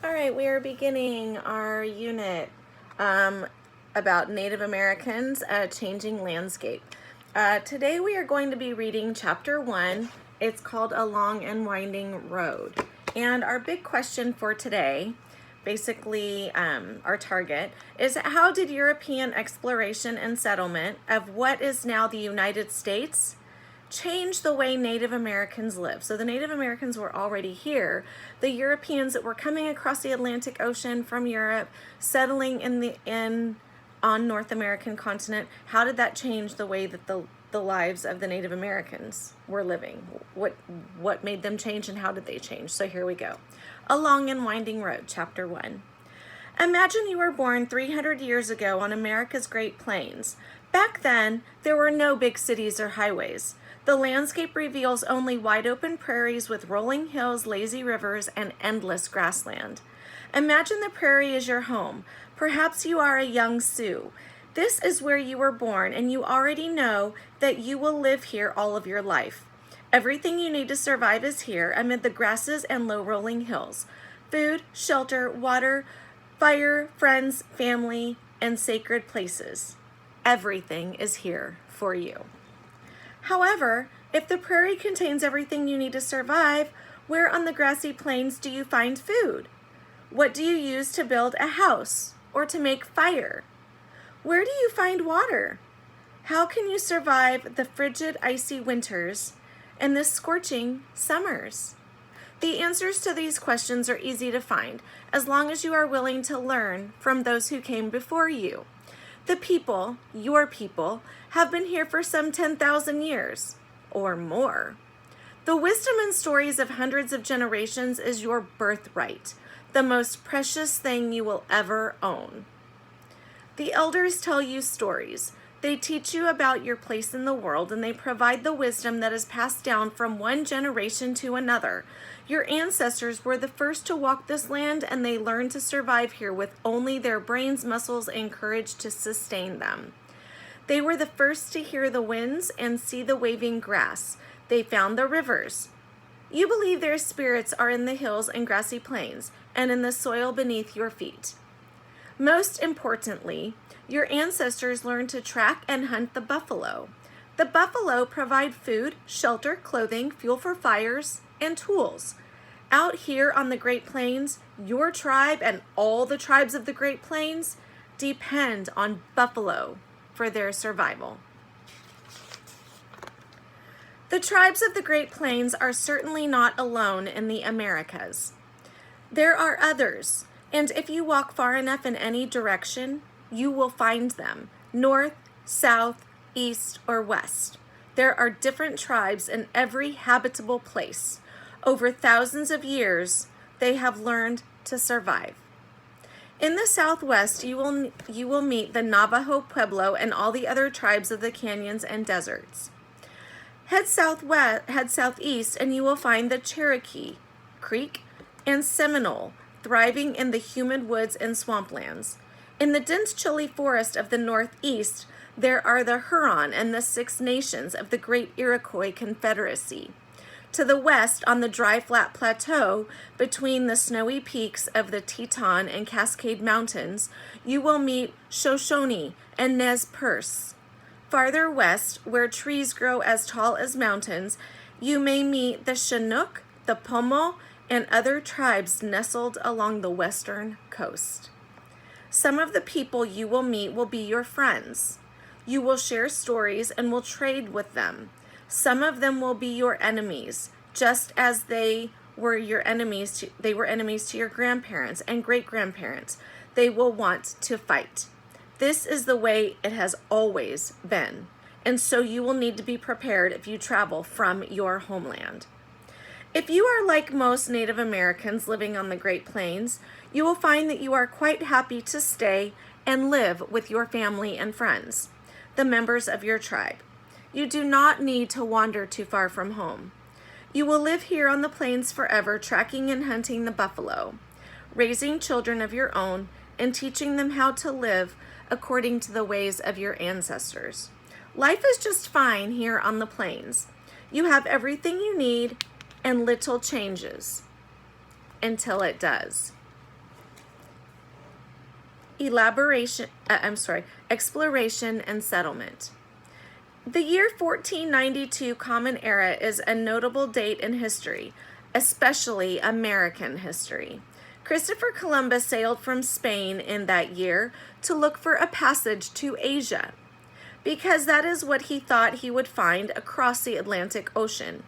All right, we are beginning our unit about Native Americans, Changing Landscape. Today we are going to be reading chapter 1. It's called A Long and Winding Road. And our big question for today, basically our target, is how did European exploration and settlement of what is now the United States change the way Native Americans live? So the Native Americans were already here. The Europeans that were coming across the Atlantic Ocean from Europe, settling on North American continent, how did that change the way that the lives of the Native Americans were living? What made them change and how did they change? So here we go. A Long and Winding Road, chapter 1. Imagine you were born 300 years ago on America's Great Plains. Back then, there were no big cities or highways. The landscape reveals only wide open prairies with rolling hills, lazy rivers, and endless grassland. Imagine the prairie as your home. Perhaps you are a young Sioux. This is where you were born, and you already know that you will live here all of your life. Everything you need to survive is here amid the grasses and low rolling hills. Food, shelter, water, fire, friends, family, and sacred places. Everything is here for you. However, if the prairie contains everything you need to survive, where on the grassy plains do you find food? What do you use to build a house or to make fire? Where do you find water? How can you survive the frigid, icy winters and the scorching summers? The answers to these questions are easy to find as long as you are willing to learn from those who came before you. The people, your people, have been here for some 10,000 years or more. The wisdom and stories of hundreds of generations is your birthright, the most precious thing you will ever own. The elders tell you stories. They teach you about your place in the world, and they provide the wisdom that is passed down from one generation to another. Your ancestors were the first to walk this land, and they learned to survive here with only their brains, muscles, and courage to sustain them. They were the first to hear the winds and see the waving grass. They found the rivers. You believe their spirits are in the hills and grassy plains, and in the soil beneath your feet. Most importantly, your ancestors learned to track and hunt the buffalo. The buffalo provide food, shelter, clothing, fuel for fires, and tools. Out here on the Great Plains, your tribe and all the tribes of the Great Plains depend on buffalo for their survival. The tribes of the Great Plains are certainly not alone in the Americas. There are others, and if you walk far enough in any direction, you will find them, north, south, east, or west. There are different tribes in every habitable place. Over thousands of years, they have learned to survive. In the Southwest, you will meet the Navajo Pueblo and all the other tribes of the canyons and deserts. Head southeast, and you will find the Cherokee, Creek, and Seminole, thriving in the humid woods and swamplands. In the dense, chilly forest of the Northeast, there are the Huron and the Six Nations of the Great Iroquois Confederacy. To the west, on the dry, flat plateau between the snowy peaks of the Teton and Cascade Mountains, you will meet Shoshone and Nez Perce. Farther west, where trees grow as tall as mountains, you may meet the Chinook, the Pomo, and other tribes nestled along the western coast. Some of the people you will meet will be your friends. You will share stories and will trade with them. Some of them will be your enemies, just as they were enemies to your grandparents and great-grandparents. They will want to fight. This is the way it has always been, and so you will need to be prepared if you travel from your homeland. If you are like most Native Americans living on the Great Plains, you will find that you are quite happy to stay and live with your family and friends, the members of your tribe. You do not need to wander too far from home. You will live here on the plains forever, tracking and hunting the buffalo, raising children of your own, and teaching them how to live according to the ways of your ancestors. Life is just fine here on the plains. You have everything you need and little changes until it does. exploration and settlement. The year 1492 Common Era is a notable date in history, especially American history. Christopher Columbus sailed from Spain in that year to look for a passage to Asia, because that is what he thought he would find across the Atlantic Ocean.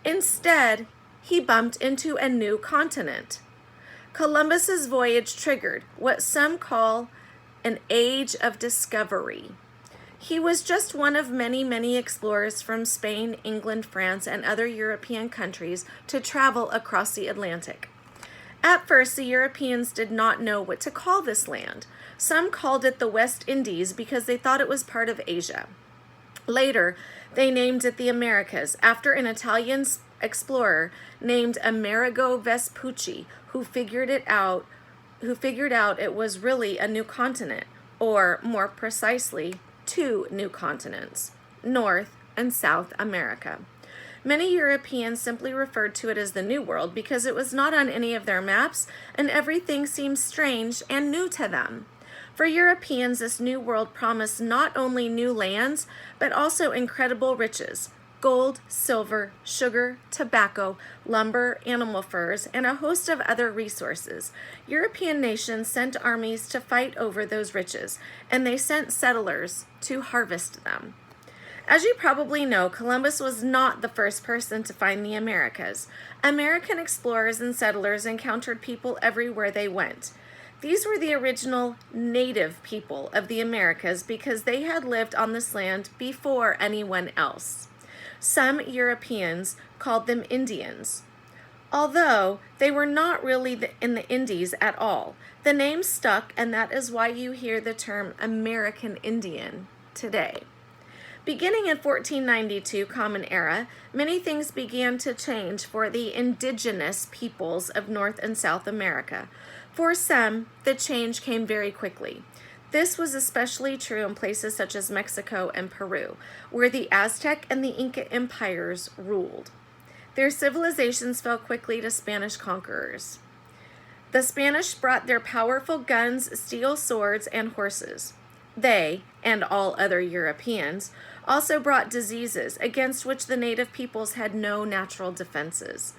Instead, he bumped into a new continent. Columbus's voyage triggered what some call an age of discovery. He was just one of many, many explorers from Spain, England, France, and other European countries to travel across the Atlantic. At first, the Europeans did not know what to call this land. Some called it the West Indies because they thought it was part of Asia. Later, they named it the Americas after an Italian explorer named Amerigo Vespucci, who figured out it was really a new continent, or more precisely, two new continents, North and South America. Many Europeans simply referred to it as the New World because it was not on any of their maps and everything seemed strange and new to them. For Europeans, this New World promised not only new lands, but also incredible riches: gold, silver, sugar, tobacco, lumber, animal furs, and a host of other resources. European nations sent armies to fight over those riches, and they sent settlers to harvest them. As you probably know, Columbus was not the first person to find the Americas. American explorers and settlers encountered people everywhere they went. These were the original native people of the Americas because they had lived on this land before anyone else. Some Europeans called them Indians, although they were not really in the Indies at all. The name stuck, and that is why you hear the term American Indian today. Beginning in 1492 Common Era, many things began to change for the indigenous peoples of North and South America. For some, the change came very quickly. This was especially true in places such as Mexico and Peru, where the Aztec and the Inca empires ruled. Their civilizations fell quickly to Spanish conquerors. The Spanish brought their powerful guns, steel swords, and horses. They, and all other Europeans, also brought diseases against which the native peoples had no natural defenses.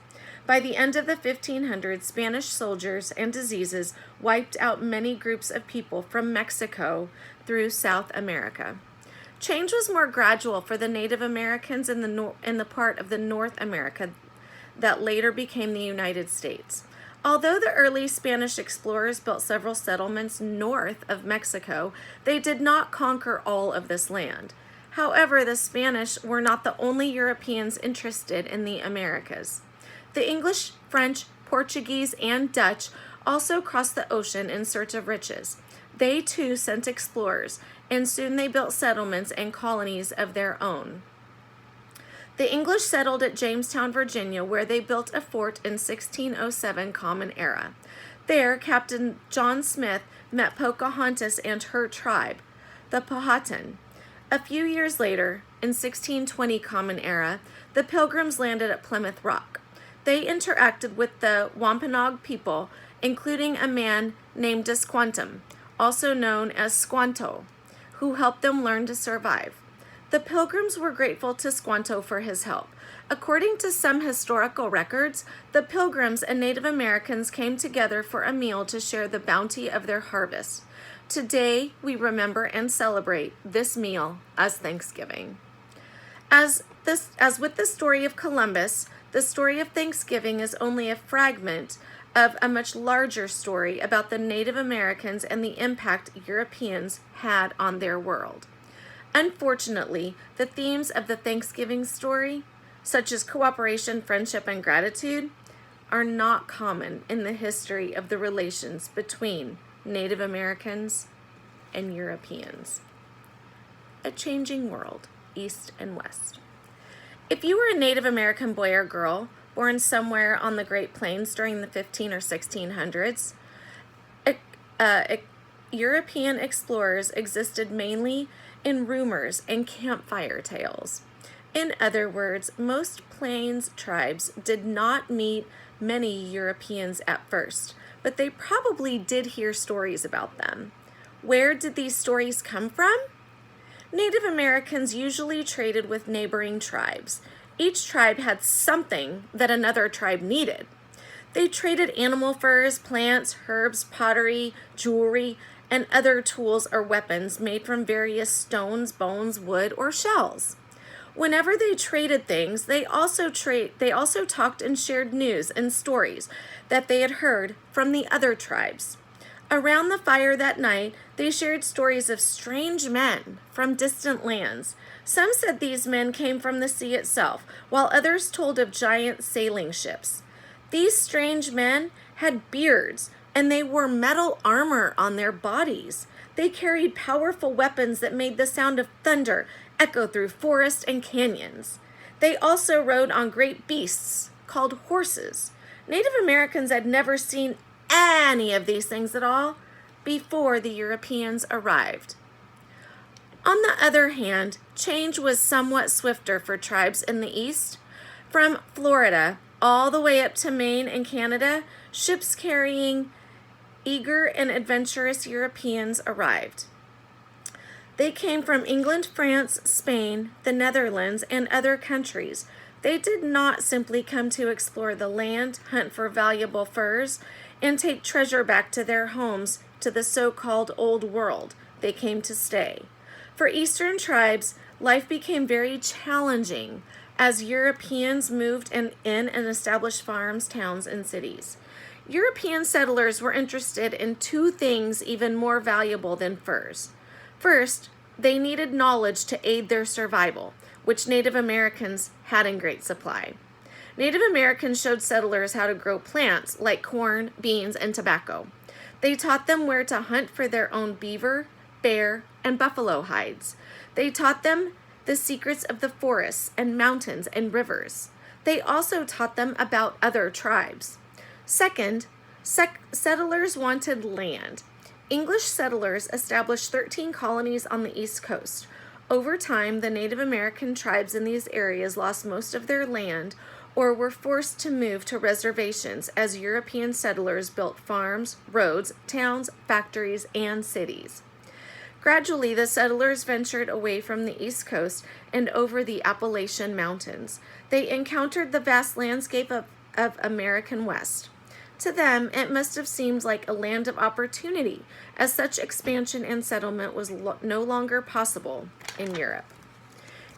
By the end of the 1500s, Spanish soldiers and diseases wiped out many groups of people from Mexico through South America. Change was more gradual for the Native Americans in the part of the North America that later became the United States. Although the early Spanish explorers built several settlements north of Mexico, they did not conquer all of this land. However, the Spanish were not the only Europeans interested in the Americas. The English, French, Portuguese, and Dutch also crossed the ocean in search of riches. They too sent explorers, and soon they built settlements and colonies of their own. The English settled at Jamestown, Virginia, where they built a fort in 1607 Common Era. There, Captain John Smith met Pocahontas and her tribe, the Powhatan. A few years later, in 1620 Common Era, the Pilgrims landed at Plymouth Rock. They interacted with the Wampanoag people, including a man named Desquantum, also known as Squanto, who helped them learn to survive. The Pilgrims were grateful to Squanto for his help. According to some historical records, the Pilgrims and Native Americans came together for a meal to share the bounty of their harvest. Today, we remember and celebrate this meal as Thanksgiving. As with the story of Columbus, the story of Thanksgiving is only a fragment of a much larger story about the Native Americans and the impact Europeans had on their world. Unfortunately, the themes of the Thanksgiving story, such as cooperation, friendship, and gratitude, are not common in the history of the relations between Native Americans and Europeans. A changing world, East and West. If you were a Native American boy or girl born somewhere on the Great Plains during the 1500s or 1600s, European explorers existed mainly in rumors and campfire tales. In other words, most Plains tribes did not meet many Europeans at first, but they probably did hear stories about them. Where did these stories come from? Native Americans usually traded with neighboring tribes. Each tribe had something that another tribe needed. They traded animal furs, plants, herbs, pottery, jewelry, and other tools or weapons made from various stones, bones, wood, or shells. Whenever they traded things, they also talked and shared news and stories that they had heard from the other tribes. Around the fire that night, they shared stories of strange men from distant lands. Some said these men came from the sea itself, while others told of giant sailing ships. These strange men had beards, and they wore metal armor on their bodies. They carried powerful weapons that made the sound of thunder echo through forests and canyons. They also rode on great beasts called horses. Native Americans had never seen any of these things at all before the Europeans arrived. On the other hand, change was somewhat swifter for tribes in the East. From Florida all the way up to Maine and Canada, ships carrying eager and adventurous Europeans arrived. They came from England, France, Spain, the Netherlands, and other countries. They did not simply come to explore the land, hunt for valuable furs, and take treasure back to their homes, to the so-called Old World. They came to stay. For Eastern tribes, life became very challenging as Europeans moved in and established farms, towns, and cities. European settlers were interested in two things even more valuable than furs. First, they needed knowledge to aid their survival, which Native Americans had in great supply. Native Americans showed settlers how to grow plants like corn, beans, and tobacco. They taught them where to hunt for their own beaver, bear, and buffalo hides. They taught them the secrets of the forests and mountains and rivers. They also taught them about other tribes. Second, settlers wanted land. English settlers established 13 colonies on the East Coast. Over time, the Native American tribes in these areas lost most of their land or were forced to move to reservations as European settlers built farms, roads, towns, factories, and cities. Gradually, the settlers ventured away from the East Coast and over the Appalachian Mountains. They encountered the vast landscape of American West. To them, it must have seemed like a land of opportunity, as such expansion and settlement was no longer possible in Europe.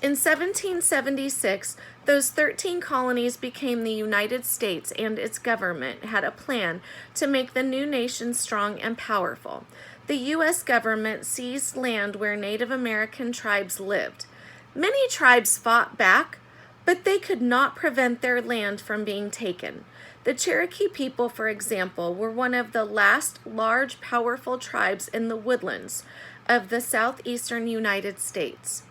In 1776, those 13 colonies became the United States, and its government had a plan to make the new nation strong and powerful. The U.S. government seized land where Native American tribes lived. Many tribes fought back, but they could not prevent their land from being taken. The Cherokee people, for example, were one of the last large, powerful tribes in the woodlands of the southeastern United States.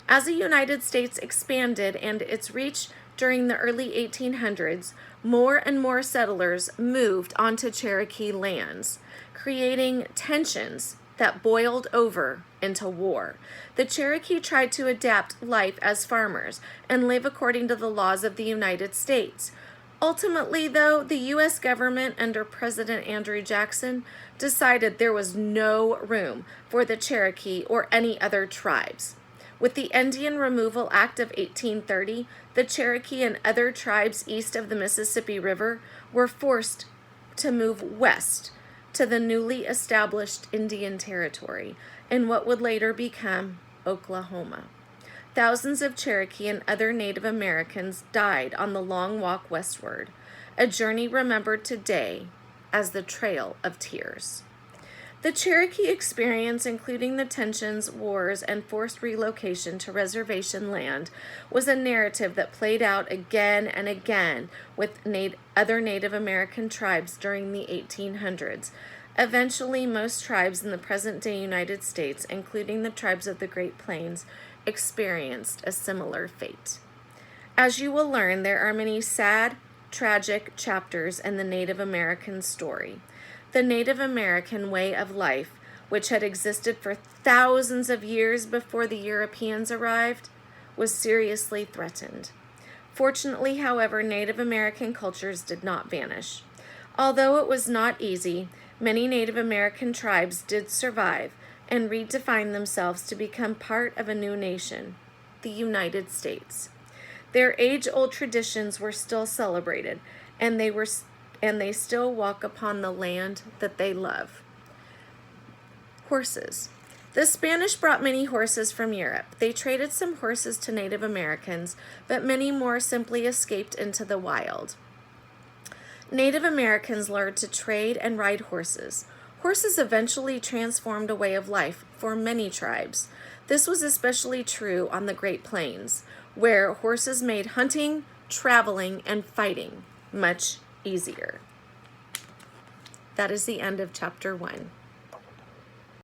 As the United States expanded and its reach during the early 1800s, more and more settlers moved onto Cherokee lands, creating tensions that boiled over into war. The Cherokee tried to adapt life as farmers and live according to the laws of the United States. Ultimately, though, the U.S. government under President Andrew Jackson decided there was no room for the Cherokee or any other tribes. With the Indian Removal Act of 1830, the Cherokee and other tribes east of the Mississippi River were forced to move west to the newly established Indian Territory in what would later become Oklahoma. Thousands of Cherokee and other Native Americans died on the long walk westward, a journey remembered today as the Trail of Tears. The Cherokee experience, including the tensions, wars, and forced relocation to reservation land, was a narrative that played out again and again with other Native American tribes during the 1800s. Eventually, most tribes in the present-day United States, including the tribes of the Great Plains, experienced a similar fate. As you will learn, there are many sad, tragic chapters in the Native American story. The Native American way of life, which had existed for thousands of years before the Europeans arrived, was seriously threatened. Fortunately, however, Native American cultures did not vanish. Although it was not easy, Many Native American tribes did survive and redefined themselves to become part of a new nation, the United States. Their age-old traditions were still celebrated, and they still walk upon the land that they love. Horses. The Spanish brought many horses from Europe. They traded some horses to Native Americans, but many more simply escaped into the wild. Native Americans learned to trade and ride horses. Horses eventually transformed a way of life for many tribes. This was especially true on the Great Plains, where horses made hunting, traveling, and fighting much easier. That is the end of chapter 1.